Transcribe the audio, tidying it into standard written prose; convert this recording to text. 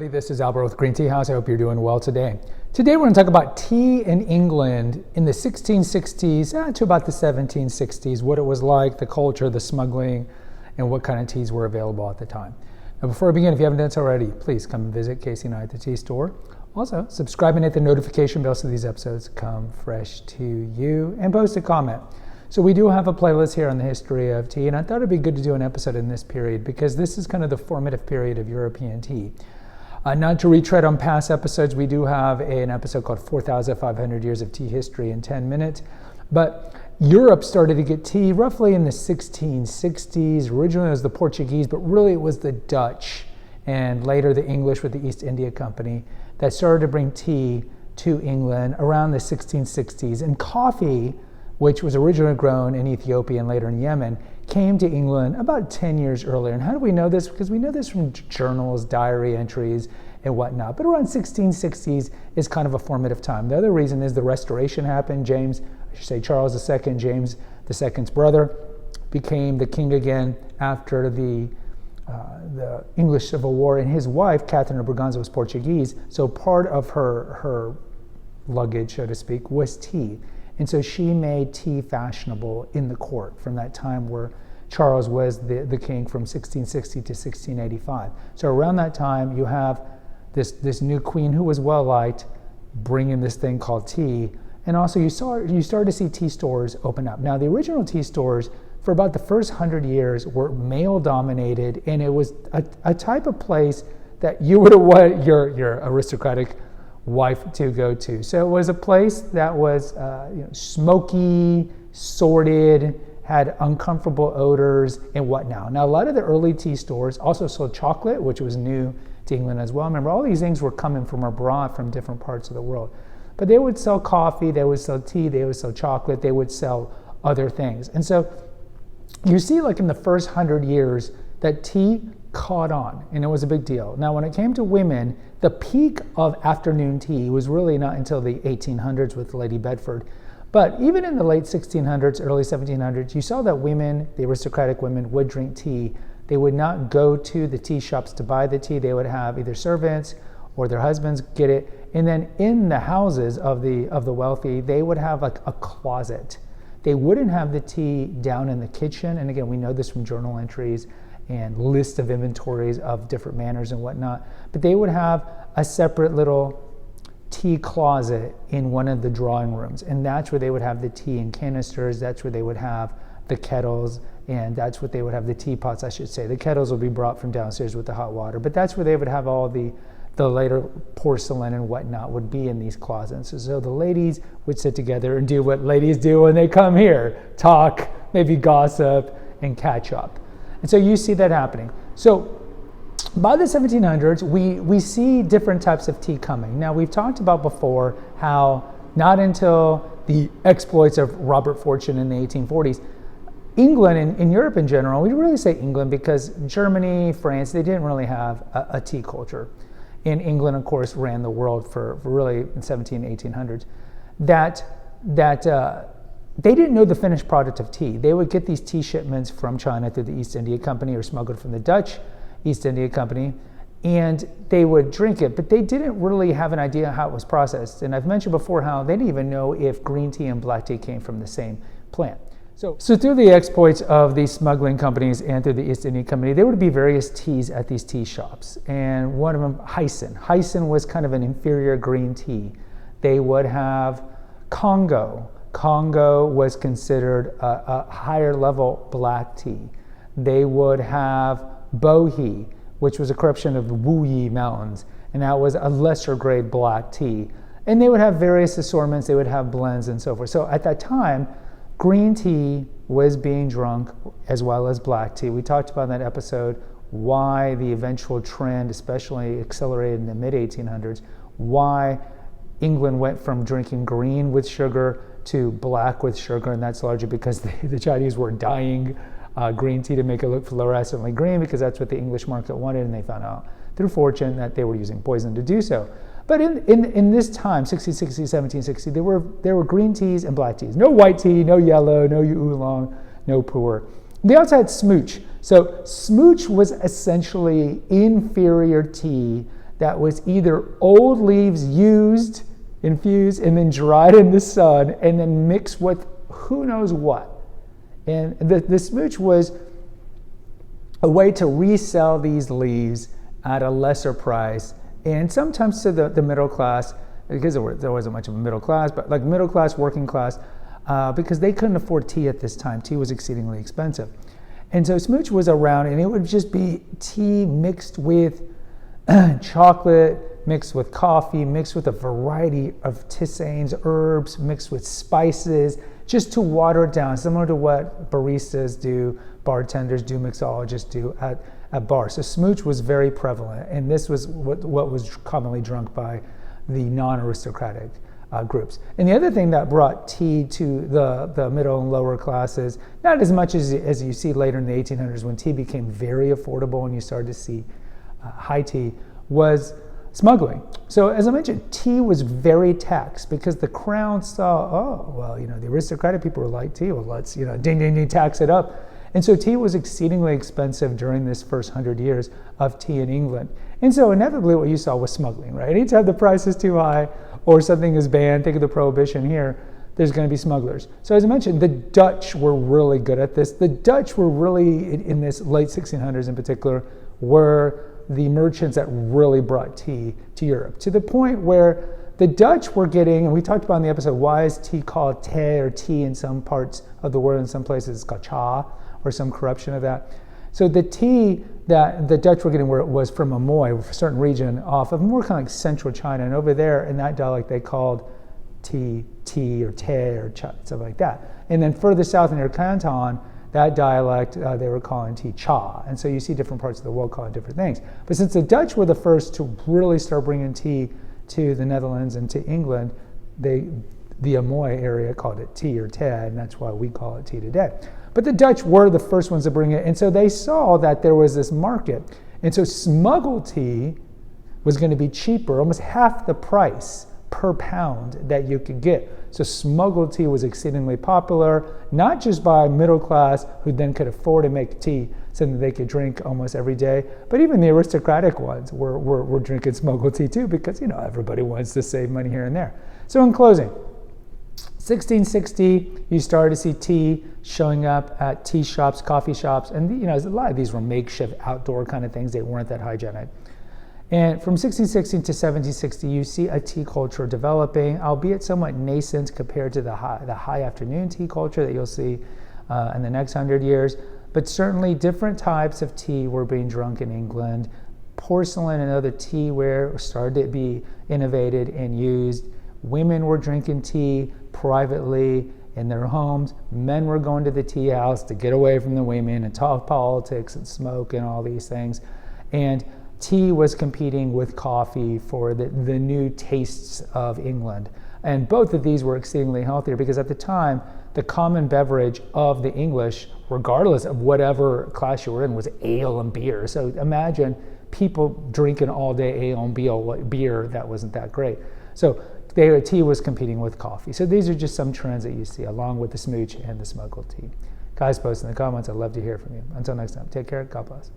everybody, this is Albert with Green Tea House. I hope you're doing well today. Today we're going to talk about tea in England in the 1660s to about the 1760s, what it was like, the culture, the smuggling, and what kind of teas were available at the time. Now before I begin, if you haven't done so already, please come and visit Casey and I at the tea store. Also, subscribe and hit the notification bell so these episodes come fresh to you, and post a comment. So we do have a playlist here on the history of tea, and I thought it'd be good to do an episode in this period because this is kind of the formative period of European tea. Not to retread on past episodes, we do have an episode called 4,500 Years of Tea History in 10 minutes. But Europe started to get tea roughly in the 1660s. Originally it was the Portuguese, but really it was the Dutch and later the English with the East India Company that started to bring tea to England around the 1660s. And coffee, which was originally grown in Ethiopia and later in Yemen, came to England about 10 years earlier. And how do we know this? Because we know this from journals, diary entries, and whatnot. But around 1660s is kind of a formative time. The other reason is the Restoration happened. Charles II, James II's brother, became the king again after the English Civil War, and his wife, Catherine of Braganza, was Portuguese. So part of her luggage, so to speak, was tea. And so she made tea fashionable in the court from that time where Charles was the king from 1660 to 1685. So around that time, you have this new queen who was well-liked, bringing this thing called tea. And also you started to see tea stores open up. Now the original tea stores for about the first 100 years were male-dominated, and it was a type of place that you would have wanted your aristocratic wife to go to. So it was a place that was smoky, sordid, had uncomfortable odors and whatnot. Now a lot of the early tea stores also sold chocolate, which was new to England as well. Remember, all these things were coming from abroad, from different parts of the world. But they would sell coffee, they would sell tea, they would sell chocolate, they would sell other things. And so you see, like in the first 100 years, that tea caught on, and it was a big deal. Now, when it came to women, the peak of afternoon tea was really not until the 1800s with Lady Bedford. But even in the late 1600s, early 1700s, you saw that women, the aristocratic women, would drink tea. They would not go to the tea shops to buy the tea. They would have either servants or their husbands get it. And then in the houses of the wealthy, they would have like a closet. They wouldn't have the tea down in the kitchen. And again, we know this from journal entries and lists of inventories of different manors and whatnot. But they would have a separate little tea closet in one of the drawing rooms. And that's where they would have the tea in canisters. That's where they would have the kettles. And that's what they would have the teapots, I should say. The kettles would be brought from downstairs with the hot water. But that's where they would have all the later porcelain and whatnot would be in these closets. So the ladies would sit together and do what ladies do when they come here. Talk, maybe gossip, and catch up. And so you see that happening. So by the 1700s, we see different types of tea coming. Now, we've talked about before how not until the exploits of Robert Fortune in the 1840s, England and in Europe in general, we really say England because Germany, France, they didn't really have a tea culture. And England, of course, ran the world for really in 1800s, that they didn't know the finished product of tea. They would get these tea shipments from China through the East India Company or smuggled from the Dutch East India Company, and they would drink it, but they didn't really have an idea how it was processed. And I've mentioned before how they didn't even know if green tea and black tea came from the same plant. So through the exploits of these smuggling companies and through the East India Company, there would be various teas at these tea shops. And one of them, Hyson. Hyson was kind of an inferior green tea. They would have Congo. Congo was considered a higher level black tea. They would have Bohea, which was a corruption of the Wuyi Mountains, and that was a lesser grade black tea. And they would have various assortments, they would have blends and so forth. So at that time, green tea was being drunk as well as black tea. We talked about in that episode why the eventual trend, especially accelerated in the mid-1800s, why England went from drinking green with sugar to black with sugar, and that's largely because the Chinese were dyeing green tea to make it look fluorescently green because that's what the English market wanted, and they found out through fortune that they were using poison to do so. But in this time, 1660, 1760, there were green teas and black teas. No white tea, no yellow, no oolong, no pu'er. They also had smooch. So smooch was essentially inferior tea that was either old leaves used, infused, and then dried in the sun, and then mixed with who knows what. And the smooch was a way to resell these leaves at a lesser price, and sometimes to the middle class, because there wasn't much of a middle class, but like middle class, working class, because they couldn't afford tea at this time. Tea was exceedingly expensive. And so smooch was around, and it would just be tea mixed with chocolate, mixed with coffee, mixed with a variety of tisanes, herbs, mixed with spices, just to water it down, similar to what baristas do, bartenders do, mixologists do at bars. So smooch was very prevalent, and this was what was commonly drunk by the non-aristocratic groups. And the other thing that brought tea to the middle and lower classes, not as much as you see later in the 1800s when tea became very affordable and you started to see high tea, was smuggling. So as I mentioned, tea was very taxed because the crown saw, oh, well, the aristocratic people were like tea, well, let's, ding, ding, ding, tax it up. And so tea was exceedingly expensive during this first 100 years of tea in England. And so inevitably what you saw was smuggling, right? Anytime the price is too high or something is banned, think of the prohibition here, there's going to be smugglers. So as I mentioned, the Dutch were really good at this. The Dutch were really, in this late 1600s in particular, were the merchants that really brought tea to Europe, to the point where the Dutch were getting, and we talked about in the episode, why is tea called te or tea in some parts of the world, in some places it's called cha, or some corruption of that. So the tea that the Dutch were getting was from Amoy, a certain region off of more kind of like central China, and over there in that dialect they called tea or te or cha, stuff like that. And then further south near Canton, that dialect, they were calling tea cha. And so you see different parts of the world calling different things. But since the Dutch were the first to really start bringing tea to the Netherlands and to England, the Amoy area called it tea or te, and that's why we call it tea today. But the Dutch were the first ones to bring it, and so they saw that there was this market. And so smuggled tea was going to be cheaper, almost half the price per pound that you could get. So smuggled tea was exceedingly popular, not just by middle class who then could afford to make tea something they could drink almost every day, but even the aristocratic ones were drinking smuggled tea too, because everybody wants to save money here and there. So in closing, 1660, you started to see tea showing up at tea shops, coffee shops, and a lot of these were makeshift outdoor kind of things. They weren't that hygienic. And from 1660 to 1760, you see a tea culture developing, albeit somewhat nascent compared to the high afternoon tea culture that you'll see in the next 100 years. But certainly different types of tea were being drunk in England. Porcelain and other teaware started to be innovated and used. Women were drinking tea privately in their homes. Men were going to the tea house to get away from the women and talk politics and smoke and all these things. And tea was competing with coffee for the new tastes of England. And both of these were exceedingly healthier because at the time, the common beverage of the English, regardless of whatever class you were in, was ale and beer. So imagine people drinking all day ale and beer that wasn't that great. So tea was competing with coffee. So these are just some trends that you see along with the smooch and the smuggled tea. Guys, post in the comments. I'd love to hear from you. Until next time, take care. God bless.